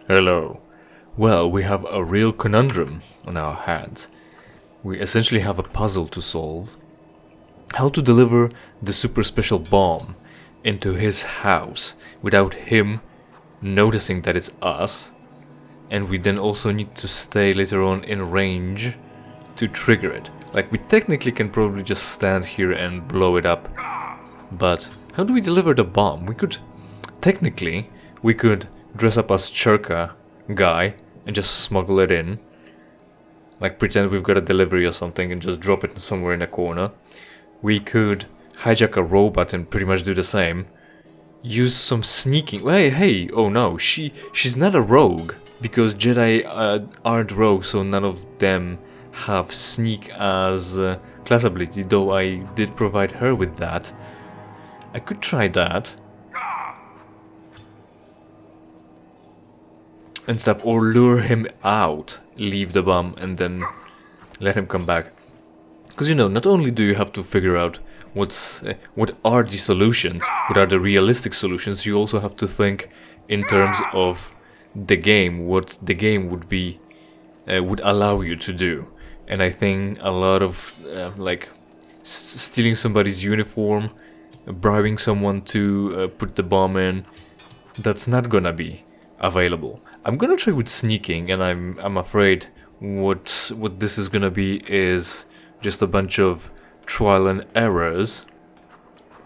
Hello. Well, we have a real conundrum on our hands. We essentially have a puzzle to solve. How to deliver the super special bomb into his house without him noticing that it's us. And we then also need to stay later on in range to trigger it. Like, we technically can probably just stand here and blow it up. But how do we deliver the bomb? Technically, we could dress up as Czerka guy and just smuggle it in. Like, pretend we've got a delivery or something and just drop it somewhere in a corner. We could hijack a robot and pretty much do the same. Use some sneaking. Hey, oh no, she's not a rogue. Because Jedi aren't rogues, so none of them have sneak as class ability, though I did provide her with that. I could try that. And stuff, or lure him out, leave the bomb, and then let him come back. Because, you know, not only do you have to figure out what are the solutions, what are the realistic solutions, you also have to think in terms of the game, what the game would allow you to do. And I think a lot of like stealing somebody's uniform, bribing someone to put the bomb in, that's not gonna be available. I'm gonna try with sneaking, and I'm afraid what this is gonna be is just a bunch of trial and errors,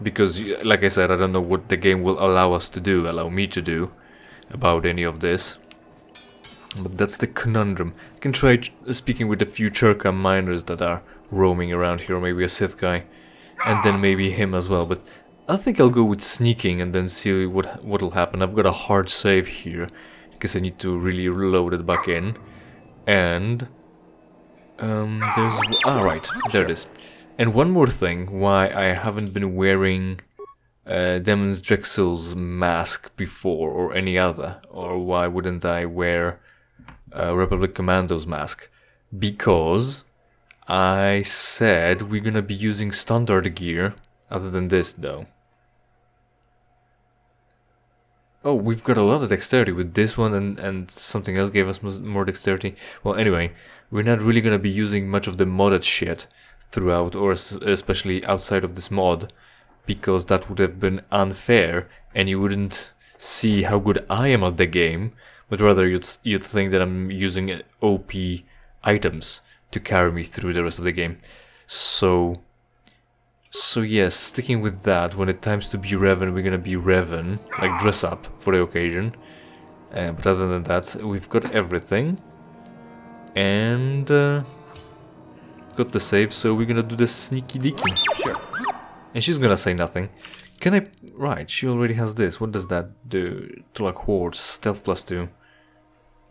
because like I said, I don't know what the game will allow me to do about any of this. But that's the conundrum. I can try speaking with a few Czerka miners that are roaming around here, or maybe a Sith guy, and then maybe him as well. But I think I'll go with sneaking and then see what'll happen. I've got a hard save here, because I need to really reload it back in. And right, there it is. And one more thing, why I haven't been wearing Demon Drexel's mask before, or any other, or why wouldn't I wear Republic Commando's mask? Because I said we're gonna be using standard gear, other than this though. Oh, we've got a lot of dexterity with this one, and something else gave us more dexterity. Well, anyway, we're not really gonna be using much of the modded shit throughout, or especially outside of this mod, because that would have been unfair, and you wouldn't see how good I am at the game, but rather you'd think that I'm using OP items to carry me through the rest of the game. So yes, sticking with that, when it times to be Revan, we're gonna be Revan, like dress up for the occasion. But other than that, we've got everything, and got the save, so we're gonna do the sneaky deaky. Sure. And she's gonna say nothing. Can I... Right, she already has this. What does that do? To like hordes. Stealth +2.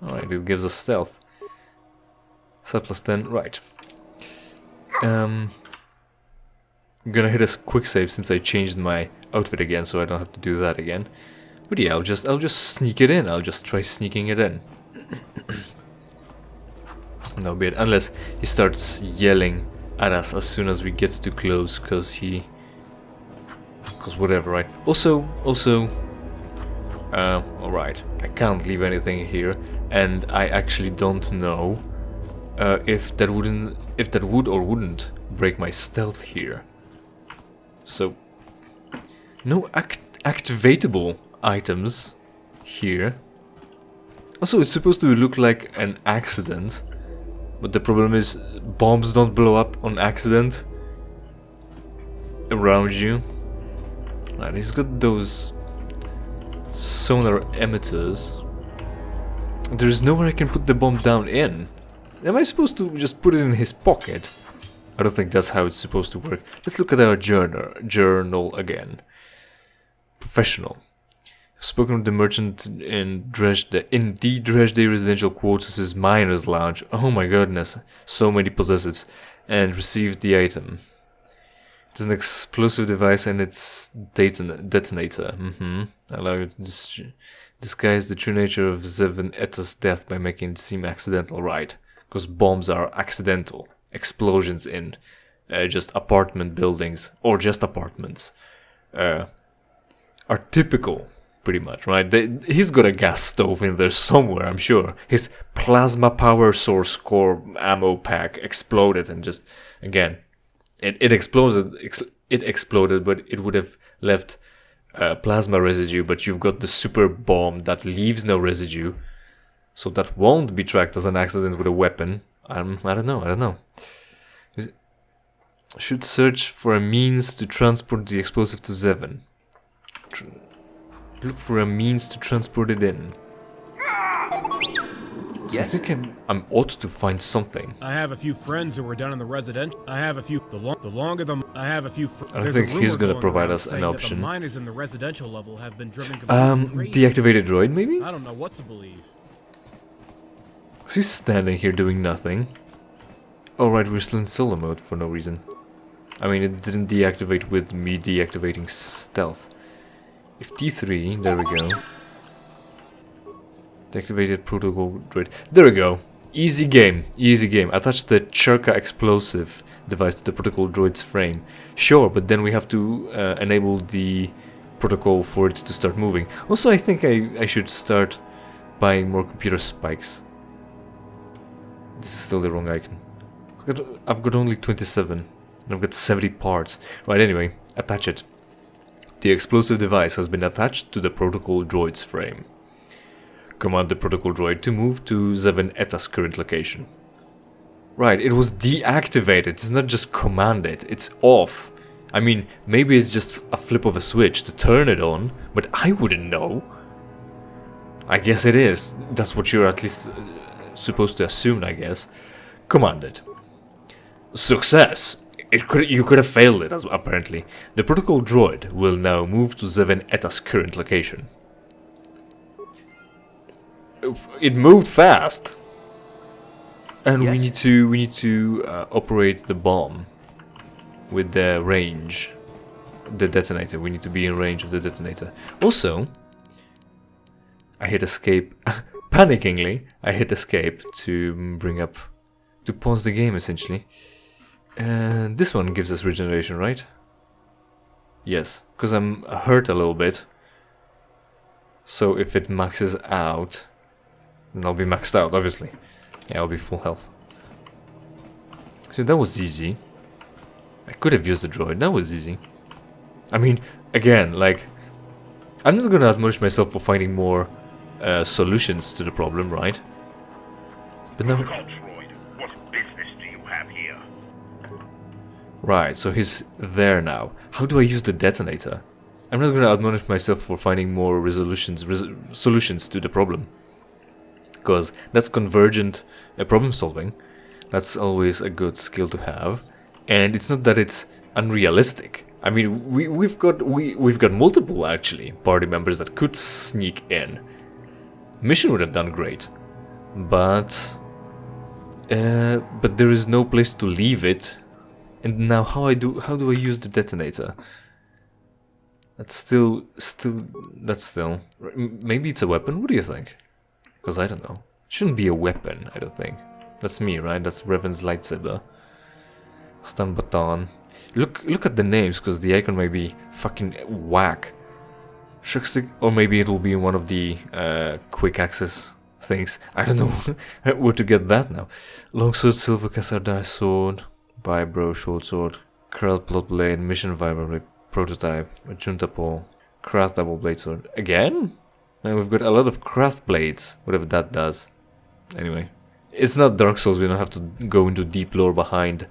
Alright, it gives us stealth. Stealth +10. Right. I'm gonna hit a quick save since I changed my outfit again, so I don't have to do that again. But yeah, I'll just sneak it in. I'll just try sneaking it in. No bit. Unless he starts yelling at us as soon as we get too close, because whatever, right? Also, alright, I can't leave anything here, and I actually don't know if that would or wouldn't break my stealth here. So, no activatable items here. Also, it's supposed to look like an accident, but the problem is bombs don't blow up on accident around you. Right, he's got those sonar emitters. There's nowhere I can put the bomb down in. Am I supposed to just put it in his pocket? I don't think that's how it's supposed to work. Let's look at our journal again. Professional. Spoken with the merchant in the Dresde residential quarters' miners' lounge. Oh my goodness, so many possessives. And received the item. It's an explosive device and its detonator. Allow you to disguise the true nature of Zevon Etta's death by making it seem accidental, right? Because bombs are accidental. Explosions in just apartment buildings, or just apartments, are typical pretty much, right? He's got a gas stove in there somewhere, I'm sure. His plasma power source core ammo pack exploded and just, again, it exploded. It exploded, but it would have left plasma residue. But you've got the super bomb that leaves no residue, so that won't be tracked as an accident with a weapon. I don't know. Should search for a means to transport the explosive to Zevon. Look for a means to transport it in. So yes. I think I'm ought to find something. I have a few friends who were down in the resident. I have a few. The longer the I have a few. I don't think he's gonna provide us an option. The miners in the residential level have been driven completely crazy. Deactivated droid, maybe? I don't know what to believe. So he's standing here doing nothing. Alright, we're still in solo mode for no reason. I mean, it didn't deactivate with me deactivating stealth. If T3, there we go. Deactivated protocol droid. There we go. Easy game, easy game. Attach the Czerka explosive device to the protocol droid's frame. Sure, but then we have to enable the protocol for it to start moving. Also, I think I should start buying more computer spikes. This is still the wrong icon. I've got only 27. And I've got 70 parts. Right, anyway, attach it. The explosive device has been attached to the protocol droid's frame. Command the protocol droid to move to Zevon Eta's current location. Right, it was deactivated. It's not just commanded. It's off. I mean, maybe it's just a flip of a switch to turn it on, but I wouldn't know. I guess it is. That's what you're at least supposed to assume, I guess. Commanded. Success! You could have failed it, apparently. The protocol droid will now move to Zevon Eta's current location. It moved fast! And yes. we need to operate the bomb with the range. The detonator. We need to be in range of the detonator. Also, I hit escape. Panickingly, I hit escape to bring up... to pause the game, essentially. And this one gives us regeneration, right? Yes, because I'm hurt a little bit. So if it maxes out, then I'll be maxed out, obviously. Yeah, I'll be full health. So that was easy. I could have used the droid, that was easy. I mean, again, like... I'm not gonna admonish myself for finding more solutions to the problem, right? But now... Right, so he's there now. How do I use the detonator? I'm not going to admonish myself for finding more solutions to the problem. Because that's convergent problem solving. That's always a good skill to have. And it's not that it's unrealistic. I mean, we've got multiple, actually, party members that could sneak in. Mission would have done great. But there is no place to leave it. And now how do I use the detonator? That's still maybe it's a weapon. What do you think? Because I don't know. It shouldn't be a weapon, I don't think. That's me, right? That's Revan's lightsaber. Stun baton. Look at the names, because the icon might be fucking whack. Shock stick, or maybe it will be one of the quick access things. I don't know where to get that now. Longsword, silver cathar dice sword. Vibro, short sword, Krell plot blade, mission vibro blade, prototype, a junta pole, craft double blade sword. Again? And we've got a lot of craft blades, whatever that does. Anyway, it's not Dark Souls, we don't have to go into deep lore behind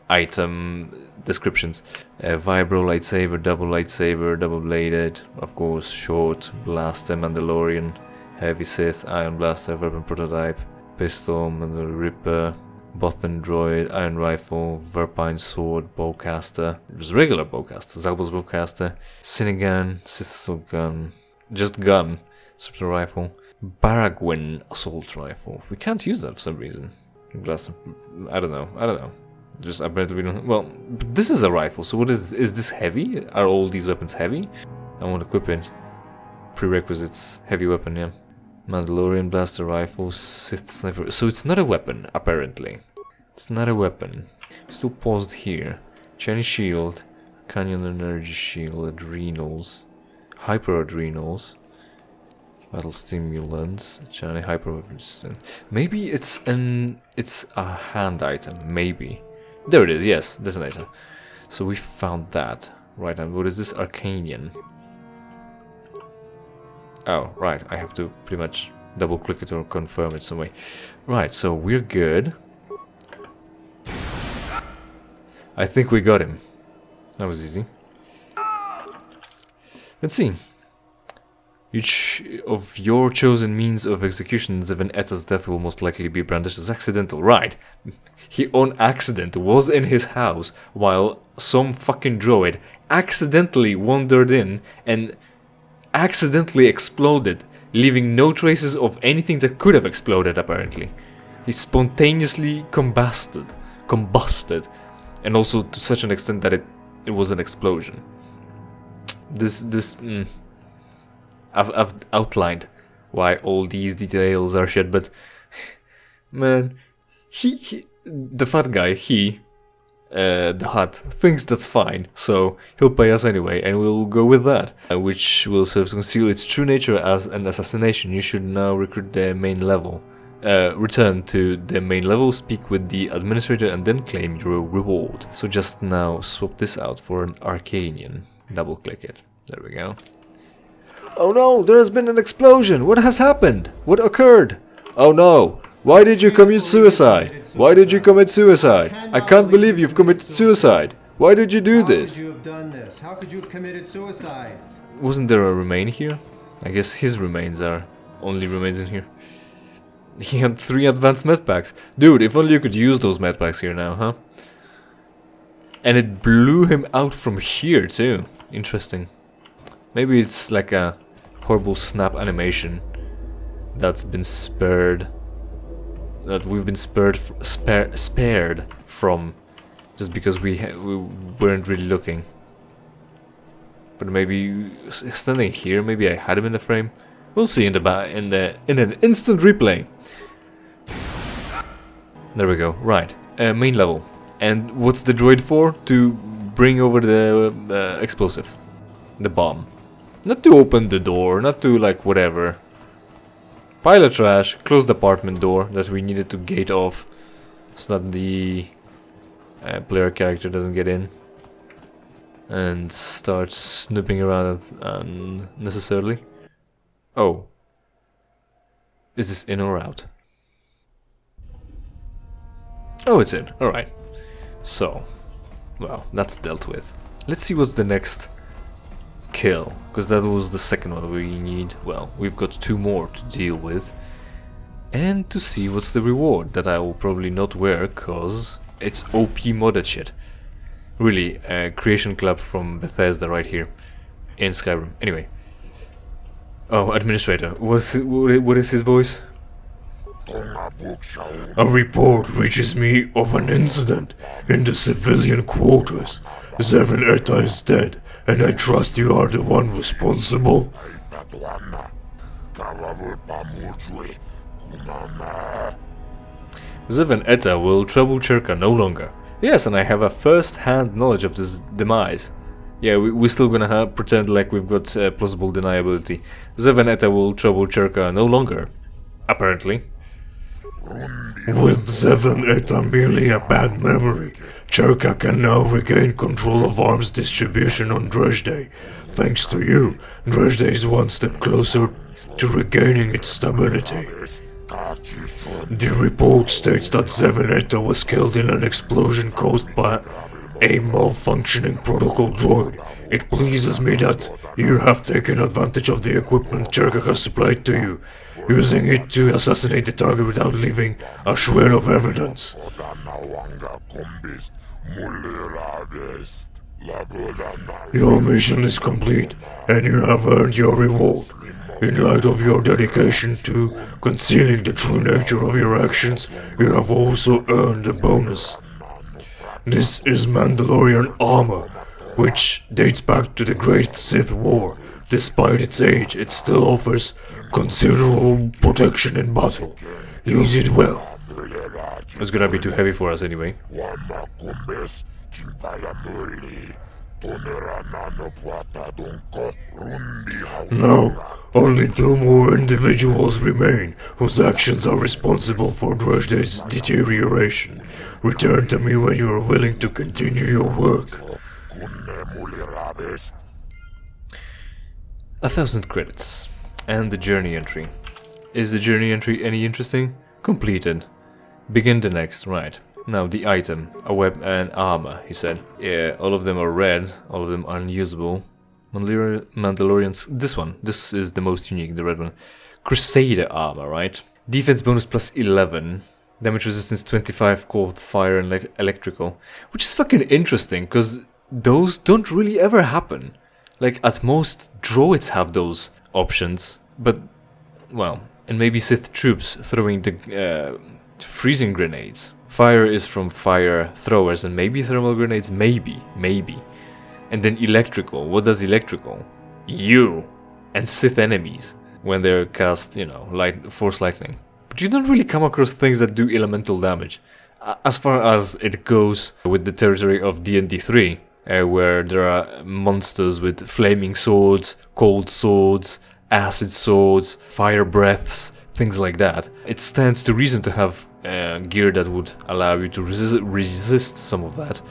item descriptions. Vibro lightsaber, double bladed, of course, short, blaster, Mandalorian, heavy Sith, iron blaster, weapon prototype, pistol, Mandalorian Ripper, Bothan droid, iron rifle, Verpine sword, bowcaster. Just regular bowcaster, Zalbos bowcaster, Cinegan, Sith assault gun, just gun, super rifle, Baragwin assault rifle. We can't use that for some reason. I don't know. Just apparently we don't. Well, but this is a rifle. So what is this heavy? Are all these weapons heavy? I want to equip it. Prerequisites: heavy weapon, yeah. Mandalorian blaster rifle, Sith sniper. So it's not a weapon, apparently. It's not a weapon. Still paused here. Chinese shield, Canyon energy shield, adrenals, hyperadrenals, battle stimulants, Johnny hyper resistant. Maybe it's a hand item. Maybe there it is. Yes, detonator. So we found that. Right, and what is this? Arcanian. Oh, right. I have to pretty much double click it or confirm it some way. Right, so we're good. I think we got him. That was easy. Let's see. Each of your chosen means of execution, Zeven Etta's death will most likely be brandished as accidental. Right. He on accident was in his house while some fucking droid accidentally wandered in and accidentally exploded, leaving no traces of anything that could have exploded apparently. He spontaneously combusted. And also to such an extent that it was an explosion. I've outlined why all these details are shit, but man, the fat guy, the Hutt, thinks that's fine, so he'll pay us anyway, and we'll go with that, which will serve to conceal its true nature as an assassination. You should now recruit the main level. Return to the main level, speak with the administrator, and then claim your reward. So just now swap this out for an Arcanian. Double click it. There we go. Oh no, there has been an explosion! What has happened? What occurred? Oh no! Why did you commit suicide? Why did you commit suicide? I can't believe you've committed suicide. Why did you do this? How could you have done this? How could you have committed suicide? Wasn't there a remain here? I guess his remains are only remains in here. He had 3 advanced medpacks. Dude, if only you could use those medpacks here now, huh? And it blew him out from here too. Interesting. Maybe it's like a horrible snap animation that's been spared. That we've been spared from just because we weren't really looking. But maybe standing here, maybe I had him in the frame. We'll see in an instant replay. There we go. Right, main level. And what's the droid for? To bring over the explosive, the bomb. Not to open the door, not to like whatever. Pile of trash, close the apartment door that we needed to gate off so that the player character doesn't get in and start snooping around unnecessarily. Oh. Is this in or out? Oh, it's in. Alright. So, well, that's dealt with. Let's see what's the next kill, because that was the second one we need. Well, we've got 2 more to deal with. And to see what's the reward that I will probably not wear, because it's OP modded shit. Really, Creation Club from Bethesda right here in Skyrim. Anyway. Oh, administrator. What is his voice? A report reaches me of an incident in the civilian quarters. Zeven Etta is dead, and I trust you are the one responsible. Zeven Etta will trouble Czerka no longer. Yes, and I have a first-hand knowledge of this demise. Yeah, we're still gonna pretend like we've got plausible deniability. Zeven Etta will trouble Czerka no longer. Apparently. With Zeven Etta merely a bad memory, Czerka can now regain control of arms distribution on Dresde. Thanks to you, Dresde is one step closer to regaining its stability. The report states that Zeven Etta was killed in an explosion caused by a malfunctioning protocol droid. It pleases me that you have taken advantage of the equipment Czerka has supplied to you, using it to assassinate the target without leaving a shred of evidence. Your mission is complete, and you have earned your reward. In light of your dedication to concealing the true nature of your actions, you have also earned a bonus. This is Mandalorian armor, which dates back to the Great Sith War. Despite its age, it still offers considerable protection in battle. Use it well. It's gonna be too heavy for us anyway. No, only 2 more individuals remain, whose actions are responsible for Dresde's deterioration. Return to me when you are willing to continue your work. 1,000 credits. And the journey entry. Is the journey entry any interesting? Completed. Begin the next, right. Now the item, a web and armor, he said. Yeah, all of them are red, all of them are unusable. Mandalorians, this is the most unique, the red one. Crusader armor, right? Defense bonus plus 11. Damage resistance 25, cold, fire and electrical. Which is fucking interesting, because those don't really ever happen. Like, at most, droids have those options. But, well, and maybe Sith troops throwing the freezing grenades. Fire is from fire throwers and maybe thermal grenades, maybe. And then electrical, what does electrical? You and Sith enemies when they're cast, you know, force lightning. But you don't really come across things that do elemental damage. As far as it goes with the territory of D&D 3, where there are monsters with flaming swords, cold swords, acid swords, fire breaths, things like that. It stands to reason to have gear that would allow you to resist some of that.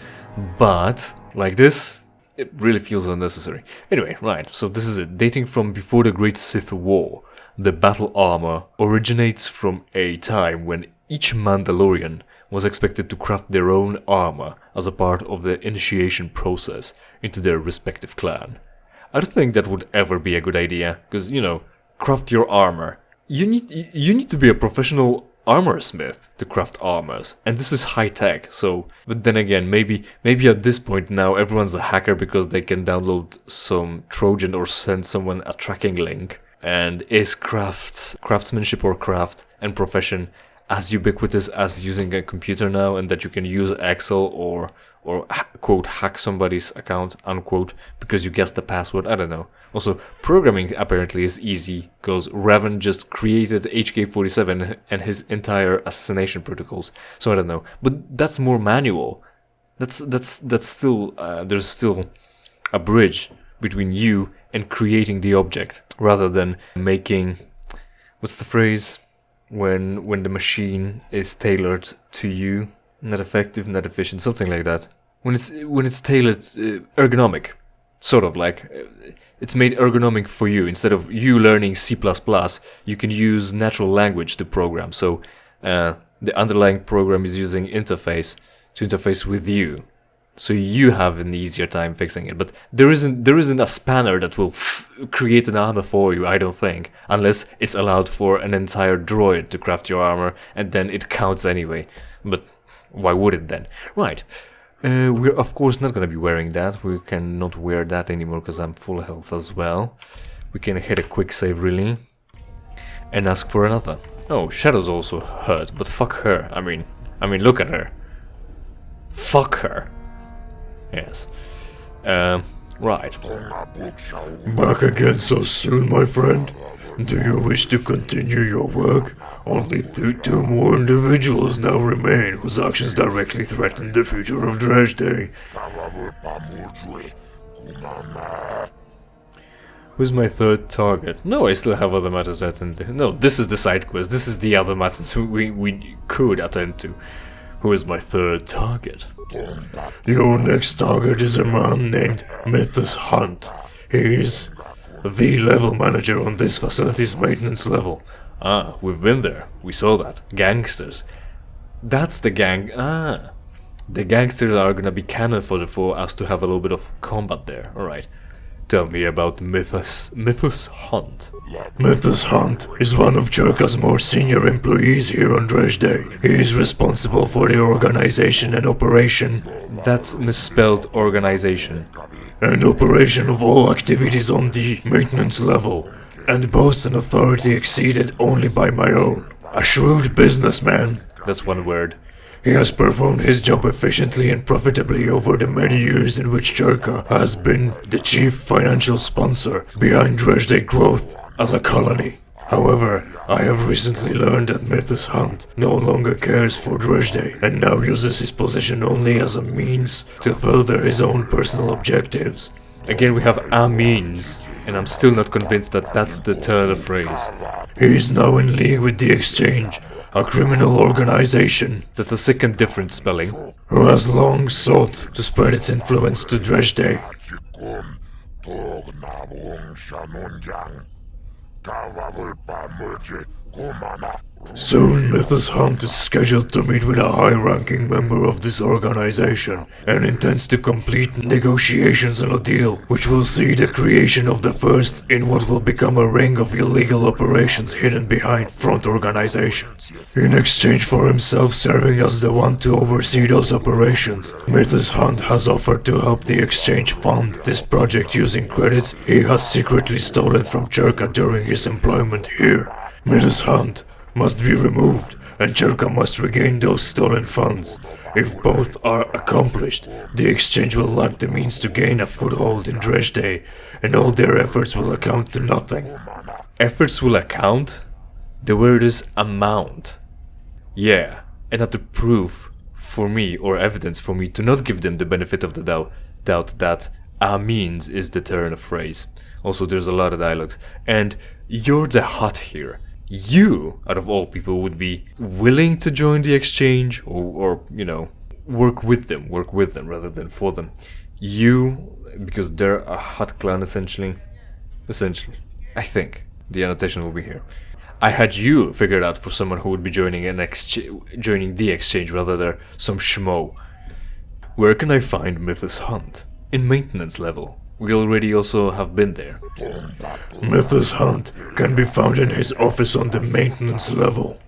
But, like this, it really feels unnecessary. Anyway, right, so this is it. Dating from before the Great Sith War, the battle armor originates from a time when each Mandalorian was expected to craft their own armor as a part of the initiation process into their respective clan. I don't think that would ever be a good idea, because, you know, craft your armor. You need to be a professional armor smith to craft armors, and this is high tech. So, but then again, maybe at this point now everyone's a hacker because they can download some Trojan or send someone a tracking link. And is craftsmanship or craft and profession as ubiquitous as using a computer now, and that you can use Excel or quote hack somebody's account unquote because you guessed the password? I don't know. Also, programming apparently is easy because Revan just created HK-47 and his entire assassination protocols. So I don't know, but that's more manual. That's still there's still a bridge between you and creating the object rather than making, what's the phrase, when the machine is tailored to you, not effective, not efficient, something like that. When it's tailored, ergonomic, sort of like it's made ergonomic for you. Instead of you learning C++, you can use natural language to program. So the underlying program is using interface to interface with you, so you have an easier time fixing it. But there isn't a spanner that will create an armor for you, I don't think, unless it's allowed for an entire droid to craft your armor, and then it counts anyway. But why would it then? Right. We're of course not gonna be wearing that. We cannot wear that anymore because I'm full health as well. We can hit a quick save really and ask for another. Oh, Shadow's also hurt, but fuck her. I mean, look at her. Fuck her. Yes. Right. Back again so soon, my friend? Do you wish to continue your work? Only 2 more individuals now remain whose actions directly threaten the future of Dresde. Who's my third target? No, I still have other matters to attend to. No, this is the side quest. This is the other matters we could attend to. Who is my third target? Your next target is a man named Mythos Hunt. He is the level manager on this facility's maintenance level. Ah, we've been there. We saw that. Gangsters. That's the gang. Ah. The gangsters are gonna be canon for us to have a little bit of combat there. Alright. Tell me about Mythos Hunt. Mythos Hunt is one of Czerka's more senior employees here on Dresde. He is responsible for the organization and operation. That's misspelled organization. And operation of all activities on the maintenance level, and boasts an authority exceeded only by my own. A shrewd businessman. That's one word. He has performed his job efficiently and profitably over the many years in which Czerka has been the chief financial sponsor behind Dresde growth as a colony. However, I have recently learned that Mythos Hunt no longer cares for Dresde and now uses his position only as a means to further his own personal objectives. Again, we have a means, and I'm still not convinced that that's the turn of phrase. He is now in league with the Exchange, a criminal organization That's a second different spelling. who has long sought to spread its influence to Dresde. Soon, Mythos Hunt is scheduled to meet with a high-ranking member of this organization and intends to complete negotiations on a deal which will see the creation of the first in what will become a ring of illegal operations hidden behind front organizations. In exchange for himself serving as the one to oversee those operations, Mythos Hunt has offered to help the Exchange fund this project using credits he has secretly stolen from Czerka during his employment here. Mythos Hunt must be removed, and Czerka must regain those stolen funds. If both are accomplished, the Exchange will lack the means to gain a foothold in Dresde, and all their efforts will account to nothing. Efforts will account? The word is amount. Yeah, another proof for me, or evidence for me, to not give them the benefit of the doubt that a means is the turn of phrase. Also, there's a lot of dialogues. And you're the hut here. You, out of all people, would be willing to join the Exchange or you know, work with them rather than for them. You, because they're a hut clan essentially, I think the annotation will be here. I had you figured out for someone who would be joining the Exchange rather than some schmo. Where can I find Mythos Hunt? In maintenance level. We already also have been there. Mythos Hunt can be found in his office on the maintenance level.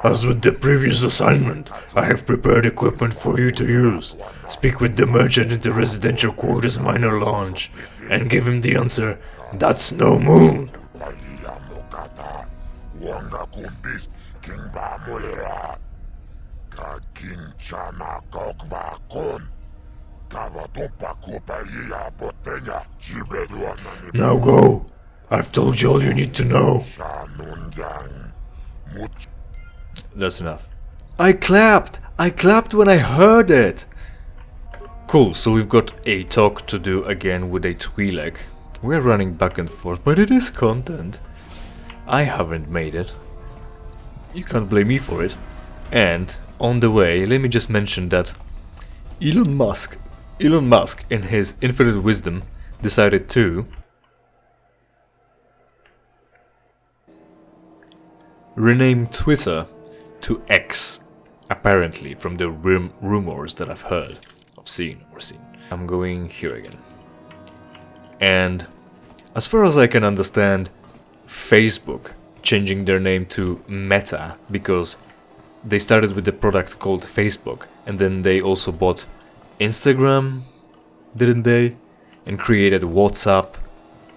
As with the previous assignment, I have prepared equipment for you to use. Speak with the merchant in the residential quarters minor lounge and give him the answer, "That's no moon." Now go. I've told you all you need to know. That's enough. I clapped when I heard it! Cool, so we've got a talk to do again with a twi'lek. We're running back and forth, but it is content. I haven't made it. You can't blame me for it. And on the way, let me just mention that Elon Musk, in his infinite wisdom, decided to rename Twitter to X, apparently, from the rumors that I've heard, seen. I'm going here again. And as far as I can understand, Facebook changing their name to Meta because they started with the product called Facebook, and then they also bought Instagram, didn't they? And created WhatsApp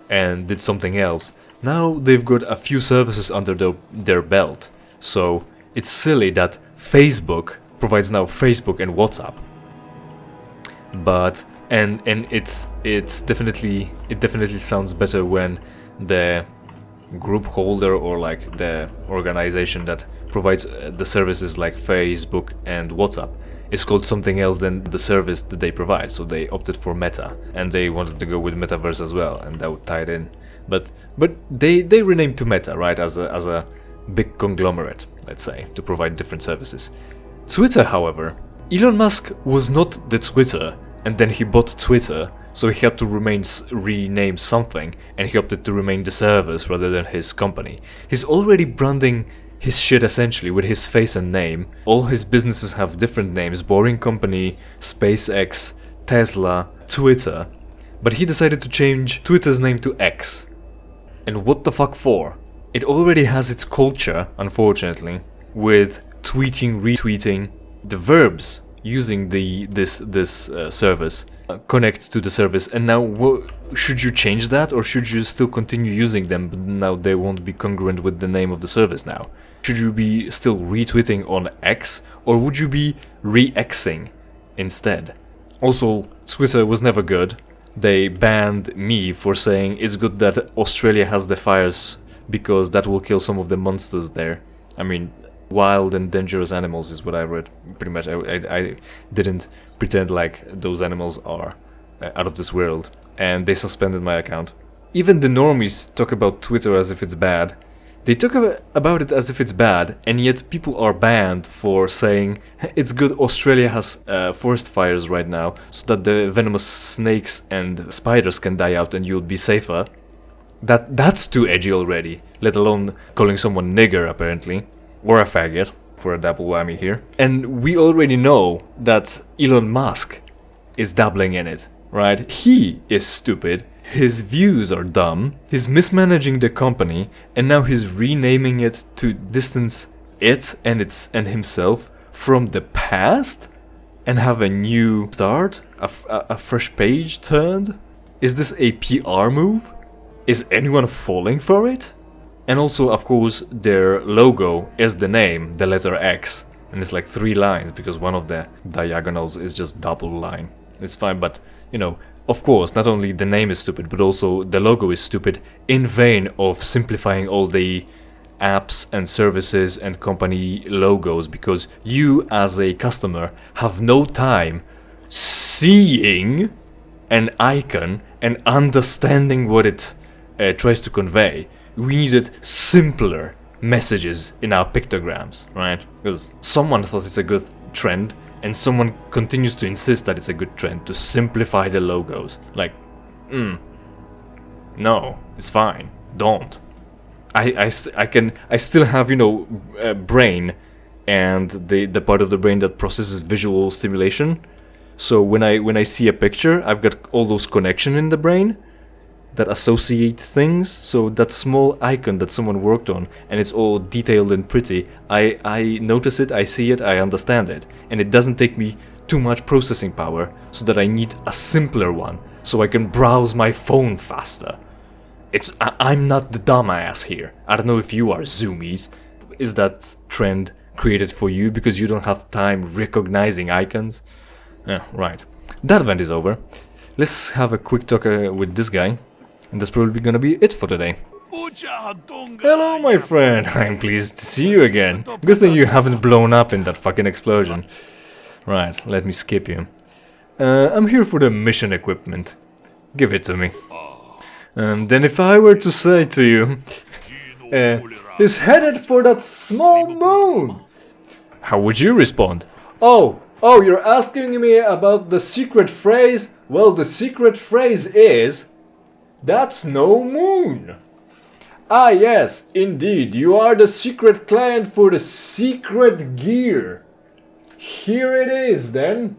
and did something else. Now they've got a few services under their belt, so it's silly that Facebook provides now Facebook and WhatsApp. But and it definitely sounds better when the group holder or like the organization that provides the services like Facebook and WhatsApp is called something else than the service that they provide. So they opted for Meta, and they wanted to go with Metaverse as well, and that would tie it in. But they renamed to Meta, right, as a big conglomerate, let's say, to provide different services. Twitter, however, Elon Musk was not the Twitter, and then he bought Twitter, so he had to rename something, and he opted to remain the service rather than his company. He's already branding his shit essentially with his face and name. All his businesses have different names: Boring Company, SpaceX, Tesla, Twitter. But he decided to change Twitter's name to X. And what the fuck for? It already has its culture, unfortunately, with tweeting, retweeting. The verbs using this service connect to the service, and now should you change that, or should you still continue using them, but now they won't be congruent with the name of the service now? Should you be still retweeting on X, or would you be re-Xing instead? Also, Twitter was never good. they banned me for saying it's good that Australia has the fires because that will kill some of the monsters there. I mean, wild and dangerous animals is what I read, pretty much. I didn't pretend like those animals are out of this world, and they suspended my account. Even the normies talk about Twitter as if it's bad. They talk about it as if it's bad, and yet people are banned for saying it's good Australia has forest fires right now so that the venomous snakes and spiders can die out and you'll be safer. That's too edgy already, let alone calling someone nigger apparently, or a faggot, for a double whammy here. And we already know that Elon Musk is dabbling in it, right? He is stupid. His views are dumb, he's mismanaging the company, and now he's renaming it to distance it and himself from the past and have a new start, a fresh page turned. Is this a PR move? Is anyone falling for it? And also, of course, their logo is the name, the letter X, and it's like 3 lines because one of the diagonals is just double line. It's fine, but you know, of course, not only the name is stupid, but also the logo is stupid in vain of simplifying all the apps and services and company logos, because you as a customer have no time seeing an icon and understanding what it tries to convey. We needed simpler messages in our pictograms, right? Because someone thought it's a good trend, and someone continues to insist that it's a good trend to simplify the logos. Like, no, it's fine. Don't. I still have, you know, a brain and the part of the brain that processes visual stimulation. So when I see a picture, I've got all those connections in the brain that associate things. So that small icon that someone worked on and it's all detailed and pretty, I notice it, I see it, I understand it, and it doesn't take me too much processing power, so that I need a simpler one so I can browse my phone faster. I'm not the dumbass here. I don't know if you are, zoomies. Is that trend created for you because you don't have time recognizing icons? Right. That event is over. Let's have a quick talk with this guy. And that's probably gonna be it for today. Hello, my friend. I'm pleased to see you again. Good thing you haven't blown up in that fucking explosion. Right, let me skip you. I'm here for the mission equipment. Give it to me. Then if I were to say to you, he's headed for that small moon, how would you respond? Oh, you're asking me about the secret phrase? Well, the secret phrase is, that's no moon. Ah yes, indeed, you are the secret client for the secret gear. Here it is then.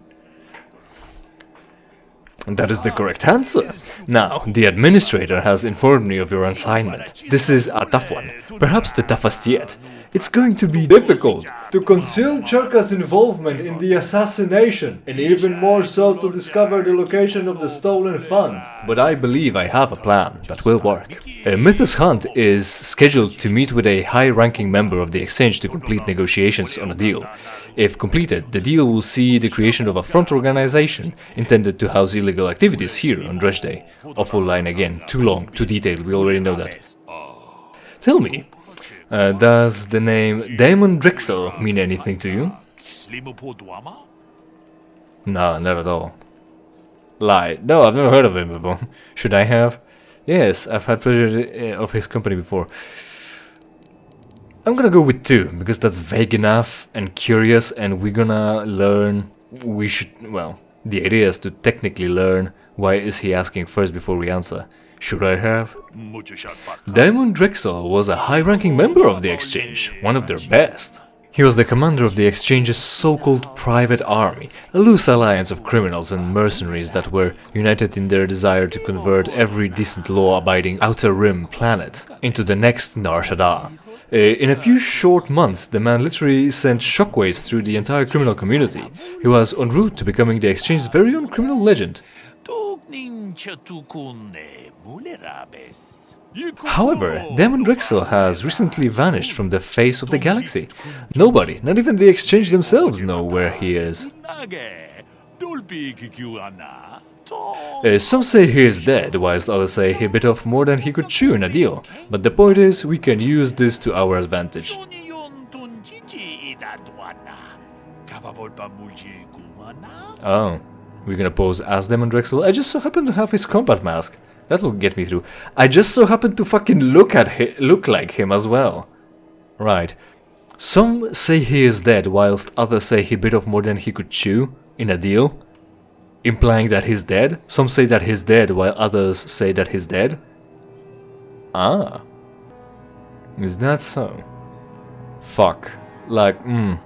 That is the correct answer. Now, the administrator has informed me of your assignment. This is a tough one, perhaps the toughest yet. It's going to be difficult to conceal Czerka's involvement in the assassination, and even more so to discover the location of the stolen funds. But I believe I have a plan that will work. Mythos Hunt is scheduled to meet with a high-ranking member of the exchange to complete negotiations on a deal. If completed, the deal will see the creation of a front organization intended to house illegal activities here on Rush Day. Awful line again, too long, too detailed, we already know that. Tell me, does the name Damon Drexel mean anything to you? No, not at all. Lie. No, I've never heard of him before. Should I have? Yes, I've had pleasure of his company before. I'm gonna go with 2, because that's vague enough and curious, and we're gonna learn. Well, the idea is to technically learn why is he asking first before we answer. Should I have? Damon Drexel was a high-ranking member of the exchange, one of their best. He was the commander of the exchange's so-called private army, a loose alliance of criminals and mercenaries that were united in their desire to convert every decent law-abiding Outer Rim planet into the next Nar Shaddaa. In a few short months, the man literally sent shockwaves through the entire criminal community. He was en route to becoming the exchange's very own criminal legend. However, Damon Drexel has recently vanished from the face of the galaxy. Nobody, not even the exchange themselves, know where he is. Some say he is dead, whilst others say he bit off more than he could chew in a deal. But the point is, we can use this to our advantage. Oh, we're gonna pose as Demon Drexel. I just so happen to have his combat mask. That will get me through. I just so happen to fucking look like him as well. Right. Some say he is dead, whilst others say he bit off more than he could chew in a deal, implying that he's dead. Some say that he's dead, while others say that he's dead. Ah. Is that so? Fuck. Like, you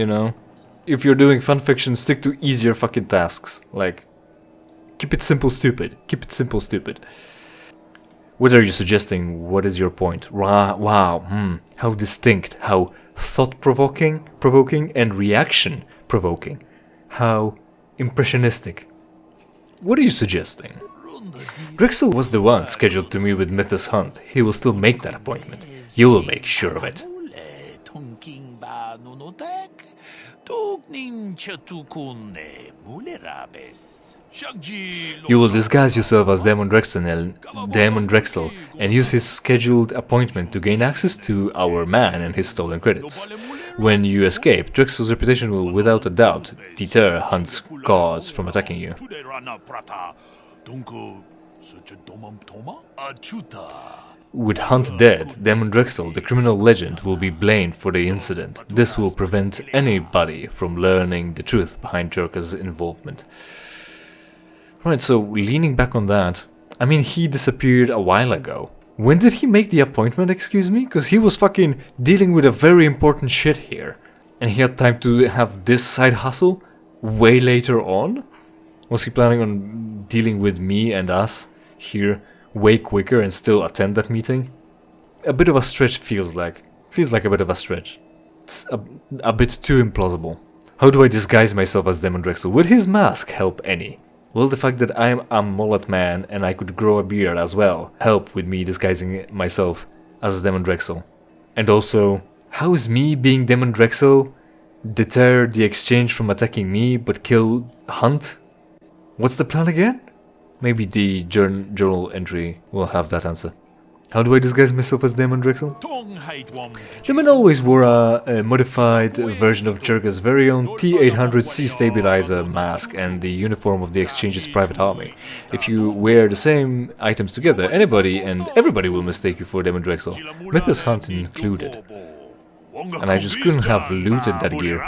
know? If you're doing fanfiction, stick to easier fucking tasks. Like, keep it simple, stupid. Keep it simple, stupid. What are you suggesting? What is your point? Wow, how distinct, how thought-provoking, and reaction-provoking. How impressionistic. What are you suggesting? Drexel was the one scheduled to meet with Mythos Hunt. He will still make that appointment. You will make sure of it. You will disguise yourself as Demon Drexel and use his scheduled appointment to gain access to our man and his stolen credits. When you escape, Drexel's reputation will without a doubt deter Hunt's guards from attacking you. With Hunt dead, Demon Drexel, the criminal legend, will be blamed for the incident. This will prevent anybody from learning the truth behind Czerka's involvement. Right, so leaning back on that, I mean, he disappeared a while ago. When did he make the appointment, excuse me? Because he was fucking dealing with a very important shit here. And he had time to have this side hustle way later on? Was he planning on dealing with me and us here way quicker and still attend that meeting? A bit of a stretch feels like. Feels like a bit of a stretch. It's a bit too implausible. How do I disguise myself as Demon Drexel? Would his mask help any? Will the fact that I'm a mullet man and I could grow a beard as well help with me disguising myself as Demon Drexel? And also, how is me being Demon Drexel deter the exchange from attacking me but kill Hunt? What's the plan again? Maybe the journal entry will have that answer. How do I disguise myself as Demon Drexel? The man always wore a modified version of Czerka's very own T-800C stabilizer mask and the uniform of the Exchange's private army. If you wear the same items together, anybody and everybody will mistake you for Demon Drexel, Mythos Hunt included. And I just couldn't have looted that gear.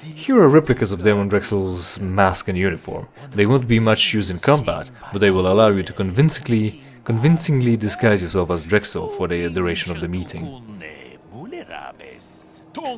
Here are replicas of Demon Drexel's mask and uniform. They won't be much use in combat, but they will allow you to convincingly disguise yourself as Drexel for the duration of the meeting.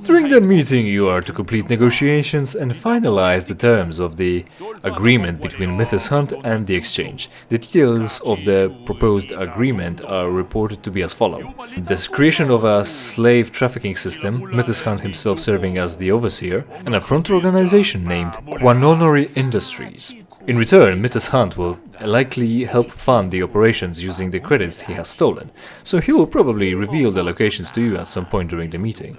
During that meeting, you are to complete negotiations and finalize the terms of the agreement between Mythos Hunt and the Exchange. The details of the proposed agreement are reported to be as follows. The creation of a slave trafficking system, Mythos Hunt himself serving as the overseer, and a front organization named KotOR Industries. In return, Mythos Hunt will likely help fund the operations using the credits he has stolen, so he will probably reveal the locations to you at some point during the meeting.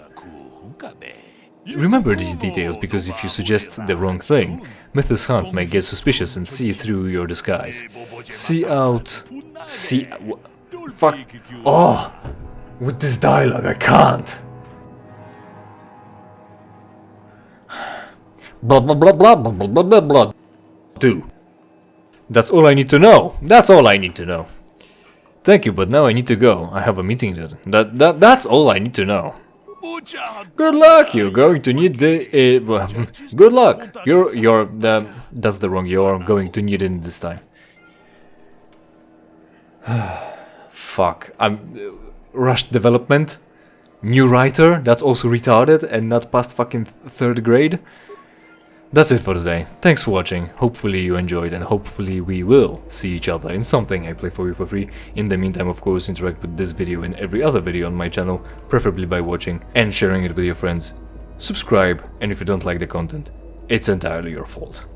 Remember these details, because if you suggest the wrong thing, Mythos Hunt may get suspicious and see through your disguise. Fuck. Oh! With this dialogue, I can't! Blah blah blah blah blah blah blah blah blah. Do. That's all I need to know. That's all I need to know. Thank you, but now I need to go. I have a meeting. That's all I need to know. Good luck. You're going to need the. Good luck. That's the wrong. You're going to need it this time. Fuck. I'm rushed development. New writer. That's also retarded and not past fucking 3rd grade. That's it for today. Thanks for watching. Hopefully you enjoyed, and hopefully we will see each other in something I play for you for free. In the meantime, of course, interact with this video and every other video on my channel, preferably by watching and sharing it with your friends. Subscribe, and if you don't like the content, it's entirely your fault.